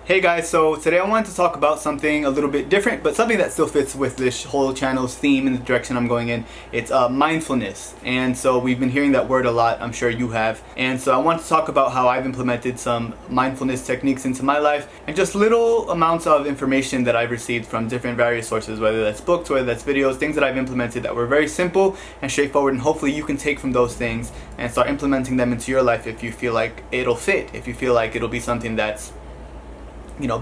Hey guys, so today I wanted to talk about something a little bit different, but something that still fits with this whole channel's theme and the direction I'm going in. It's mindfulness. And so we've been hearing that word a lot, I'm sure you have. And so I want to talk about how I've implemented some mindfulness techniques into my life and just little amounts of information that I've received from different various sources, whether that's books, whether that's videos, things that I've implemented that were very simple and straightforward, and hopefully you can take from those things and start implementing them into your life if you feel like it'll fit, if you feel like it'll be something that's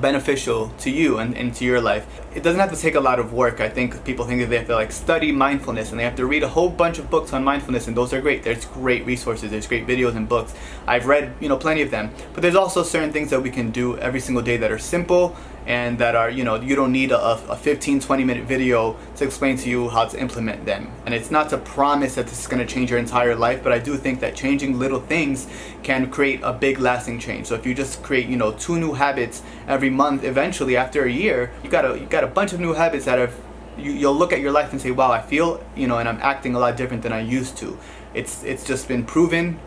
beneficial to you and to your life. It doesn't have to take a lot of work. I think people think that they have to study mindfulness and they have to read a whole bunch of books on mindfulness, and those are great. There's great resources, there's great videos and books. I've read plenty of them, but there's also certain things that we can do every single day that are simple and that are you don't need a 15-20 minute video to explain to you how to implement them. And it's not to promise that this is going to change your entire life, but I do think that changing little things can create a big lasting change. So if you just create 2 new habits every month, eventually after a year you got a bunch of new habits that have you'll look at your life and say, wow, I feel and I'm acting a lot different than I used to. It's just been proven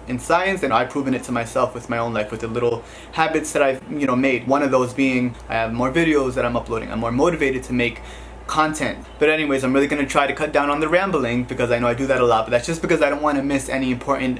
in science, and I've proven it to myself with my own life, with the little habits that I've made. One of those being I have more videos that I'm uploading. I'm more motivated to make content. But anyways, I'm really going to try to cut down on the rambling because I know I do that a lot, but that's just because I don't want to miss any important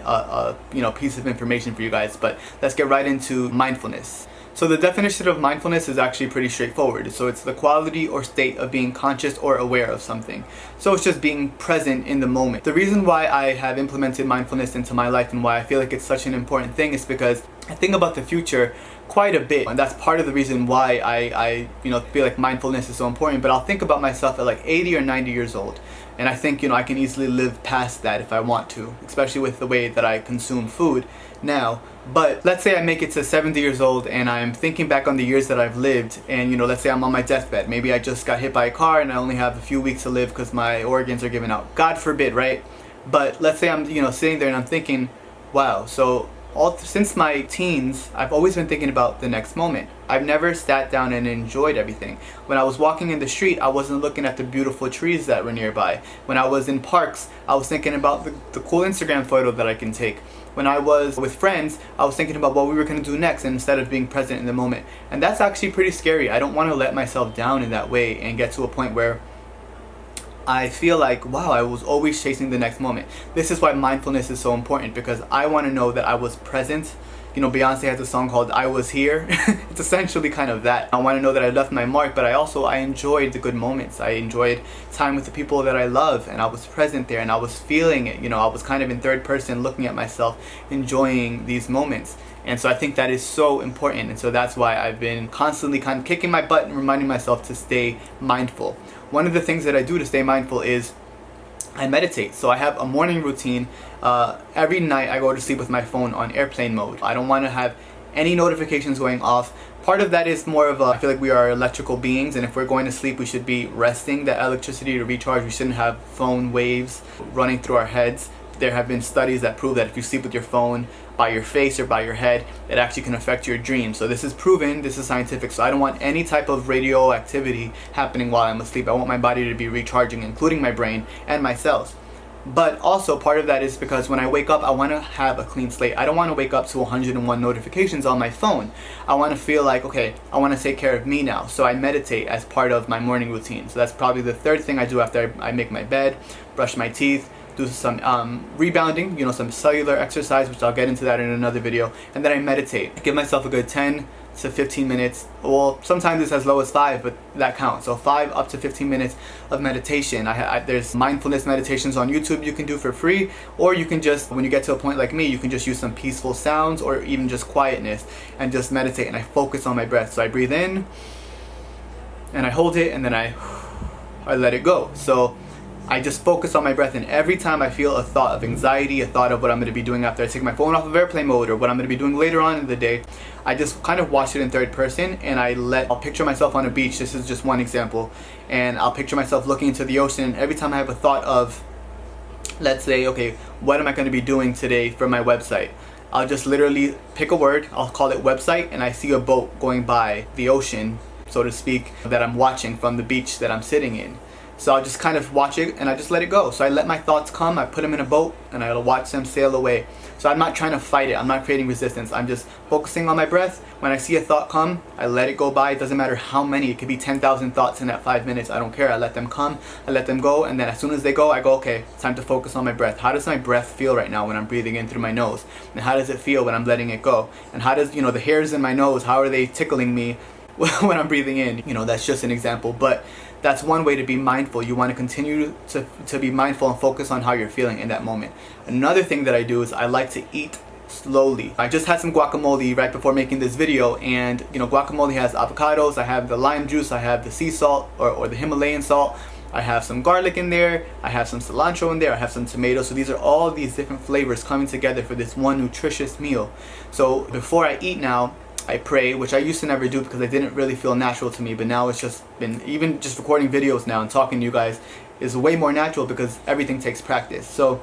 piece of information for you guys. But let's get right into mindfulness. So the definition of mindfulness is actually pretty straightforward. So it's the quality or state of being conscious or aware of something. So it's just being present in the moment. The reason why I have implemented mindfulness into my life and why I feel like it's such an important thing is because I think about the future quite a bit, and that's part of the reason why I feel like mindfulness is so important. But I'll think about myself at 80 or 90 years old, and I think I can easily live past that if I want to, especially with the way that I consume food now. But let's say I make it to 70 years old and I'm thinking back on the years that I've lived, and let's say I'm on my deathbed. Maybe I just got hit by a car and I only have a few weeks to live because my organs are giving out. God forbid, right? But let's say I'm sitting there and I'm thinking, wow, so since my teens, I've always been thinking about the next moment. I've never sat down and enjoyed everything. When I was walking in the street, I wasn't looking at the beautiful trees that were nearby. When I was in parks, I was thinking about the cool Instagram photo that I can take. When I was with friends, I was thinking about what we were going to do next, and instead of being present in the moment. And that's actually pretty scary. I don't want to let myself down in that way and get to a point where I feel like, wow, I was always chasing the next moment. This is why mindfulness is so important, because I want to know that I was present. Beyonce has a song called I Was Here. It's essentially kind of that. I want to know that I left my mark, but I enjoyed the good moments. I enjoyed time with the people that I love, and I was present there and I was feeling it. I was kind of in third person looking at myself, enjoying these moments. And so I think that is so important, and so that's why I've been constantly kind of kicking my butt and reminding myself to stay mindful. One of the things that I do to stay mindful is I meditate. So I have a morning routine. Every night I go to sleep with my phone on airplane mode. I don't want to have any notifications going off. Part of that is more of I feel like we are electrical beings, and if we're going to sleep, we should be resting that electricity to recharge. We shouldn't have phone waves running through our heads. There have been studies that prove that if you sleep with your phone by your face or by your head, it actually can affect your dreams. So this is proven, this is scientific. So I don't want any type of radioactivity happening while I'm asleep. I want my body to be recharging, including my brain and my cells. But also part of that is because when I wake up, I want to have a clean slate. I don't want to wake up to 101 notifications on my phone. I want to feel like, okay, I want to take care of me now. So I meditate as part of my morning routine. So that's probably the third thing I do after I make my bed, brush my teeth, do some rebounding, some cellular exercise, which I'll get into that in another video, and then I meditate. I give myself a good 10 to 15 minutes. Well, sometimes it's as low as 5, but that counts. So 5 up to 15 minutes of meditation. There's mindfulness meditations on YouTube you can do for free, or you can just, when you get to a point like me, you can just use some peaceful sounds or even just quietness and just meditate, and I focus on my breath. So I breathe in and I hold it, and then I let it go. So I just focus on my breath, and every time I feel a thought of anxiety, a thought of what I'm going to be doing after I take my phone off of airplane mode, or what I'm going to be doing later on in the day, I just kind of watch it in third person, and I'll picture myself on a beach. This is just one example, and I'll picture myself looking into the ocean, and every time I have a thought of, let's say, okay, what am I going to be doing today for my website? I'll just literally pick a word, I'll call it website, and I see a boat going by the ocean, so to speak, that I'm watching from the beach that I'm sitting in. So I'll just kind of watch it and I just let it go. So I let my thoughts come, I put them in a boat, and I'll watch them sail away. So I'm not trying to fight it. I'm not creating resistance. I'm just focusing on my breath. When I see a thought come, I let it go by. It doesn't matter how many. It could be 10,000 thoughts in that 5 minutes. I don't care. I let them come. I let them go. And then as soon as they go, I go, okay, it's time to focus on my breath. How does my breath feel right now when I'm breathing in through my nose? And how does it feel when I'm letting it go? And how does, the hairs in my nose, how are they tickling me when I'm breathing in? That's just an example. But that's one way to be mindful. You want to continue to be mindful and focus on how you're feeling in that moment. Another thing that I do is I like to eat slowly. I just had some guacamole right before making this video, and guacamole has avocados, I have the lime juice, I have the sea salt or the Himalayan salt, I have some garlic in there, I have some cilantro in there, I have some tomatoes. So these are all these different flavors coming together for this one nutritious meal. So before I eat now, I pray, which I used to never do because it didn't really feel natural to me, but now it's just been, even just recording videos now and talking to you guys is way more natural because everything takes practice. So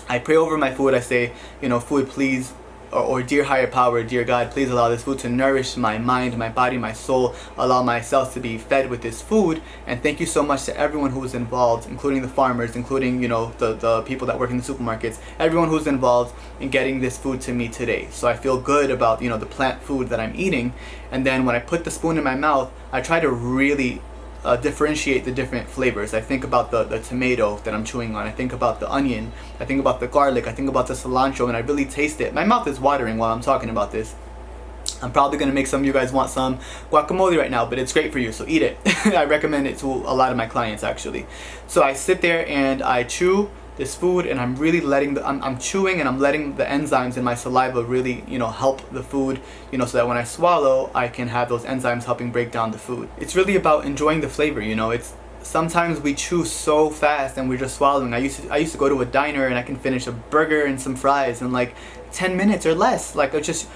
I pray over my food. I say, food, please, or dear higher power, dear God, please allow this food to nourish my mind, my body, my soul. Allow my cells to be fed with this food. And thank you so much to everyone who was involved, including the farmers, including, the people that work in the supermarkets, everyone who's involved in getting this food to me today. So I feel good about, the plant food that I'm eating. And then when I put the spoon in my mouth, I try to really differentiate the different flavors. I think about the tomato that I'm chewing on. I think about the onion. I think about the garlic. I think about the cilantro, and I really taste it. My mouth is watering while I'm talking about this. I'm probably going to make some of you guys want some guacamole right now, but it's great for you, so eat it. I recommend it to a lot of my clients, actually. So I sit there and I chew this food, and I'm really letting I'm chewing and I'm letting the enzymes in my saliva really, help the food, so that when I swallow, I can have those enzymes helping break down the food. It's really about enjoying the flavor, It's sometimes we chew so fast and we're just swallowing. I used to go to a diner and I can finish a burger and some fries in like 10 minutes or less, like just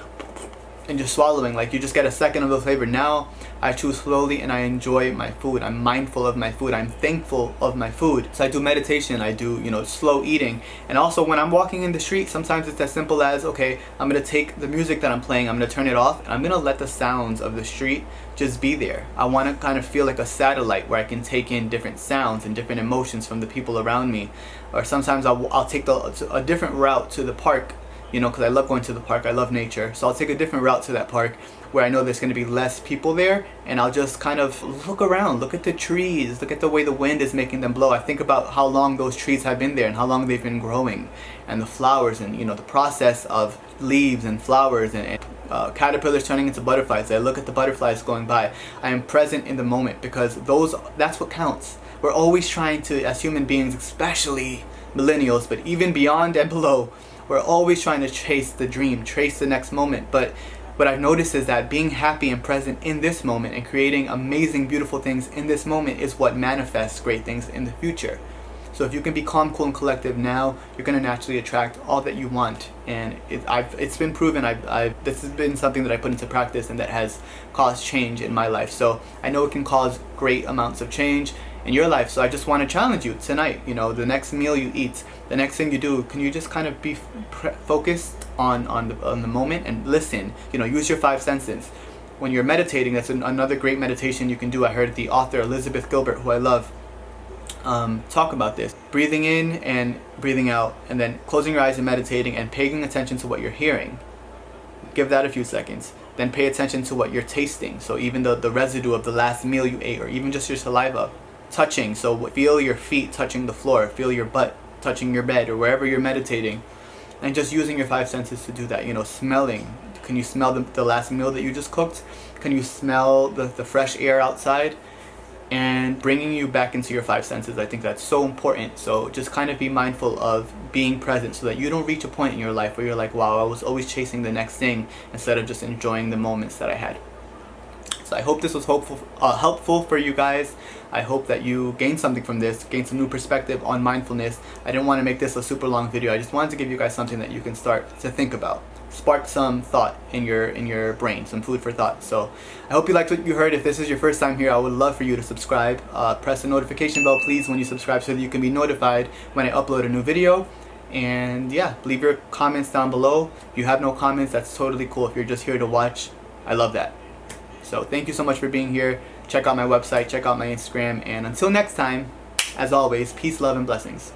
swallowing, like you just get a second of the flavor. Now I chew slowly and I enjoy my food. I'm mindful of my food. I'm thankful of my food. So I do meditation, I do, slow eating. And also when I'm walking in the street, sometimes it's as simple as, okay, I'm gonna take the music that I'm playing, I'm gonna turn it off, and I'm gonna let the sounds of the street just be there. I wanna kind of feel like a satellite where I can take in different sounds and different emotions from the people around me. Or sometimes I'll take a different route to the park, because I love going to the park, I love nature. So I'll take a different route to that park where I know there's going to be less people there, and I'll just kind of look around, look at the trees, look at the way the wind is making them blow. I think about how long those trees have been there and how long they've been growing, and the flowers, and the process of leaves and flowers and caterpillars turning into butterflies. I look at the butterflies going by. I am present in the moment because that's what counts. We're always trying to, as human beings, especially millennials, but even beyond and below, we're always trying to chase the dream, chase the next moment. But what I've noticed is that being happy and present in this moment and creating amazing, beautiful things in this moment is what manifests great things in the future. So if you can be calm, cool, and collective now, you're going to naturally attract all that you want. And it's been proven. This has been something that I put into practice and that has caused change in my life. So I know it can cause great amounts of change in your life. So I just want to challenge you tonight. The next meal you eat, the next thing you do, can you just kind of be focused on the moment and listen? Use your 5 senses. When you're meditating, that's another great meditation you can do. I heard the author Elizabeth Gilbert, who I love, talk about this. Breathing in and breathing out, and then closing your eyes and meditating and paying attention to what you're hearing. Give that a few seconds. Then pay attention to what you're tasting. So even the residue of the last meal you ate, or even just your saliva. Touching, so feel your feet touching the floor, feel your butt touching your bed or wherever you're meditating, and just using your 5 senses to do that. Smelling. Can you smell the last meal that you just cooked? Can you smell the fresh air outside? And bringing you back into your 5 senses, I think that's so important. So just kind of be mindful of being present so that you don't reach a point in your life where you're like, wow, I was always chasing the next thing instead of just enjoying the moments that I had. So I hope this was helpful for you guys. I hope that you gained something from this, gained some new perspective on mindfulness. I didn't want to make this a super long video. I just wanted to give you guys something that you can start to think about. Spark some thought in your brain, some food for thought. So I hope you liked what you heard. If this is your first time here, I would love for you to subscribe. Press the notification bell, please, when you subscribe so that you can be notified when I upload a new video. And yeah, leave your comments down below. If you have no comments, that's totally cool. If you're just here to watch, I love that. So thank you so much for being here. Check out my website, check out my Instagram, and until next time, as always, peace, love, and blessings.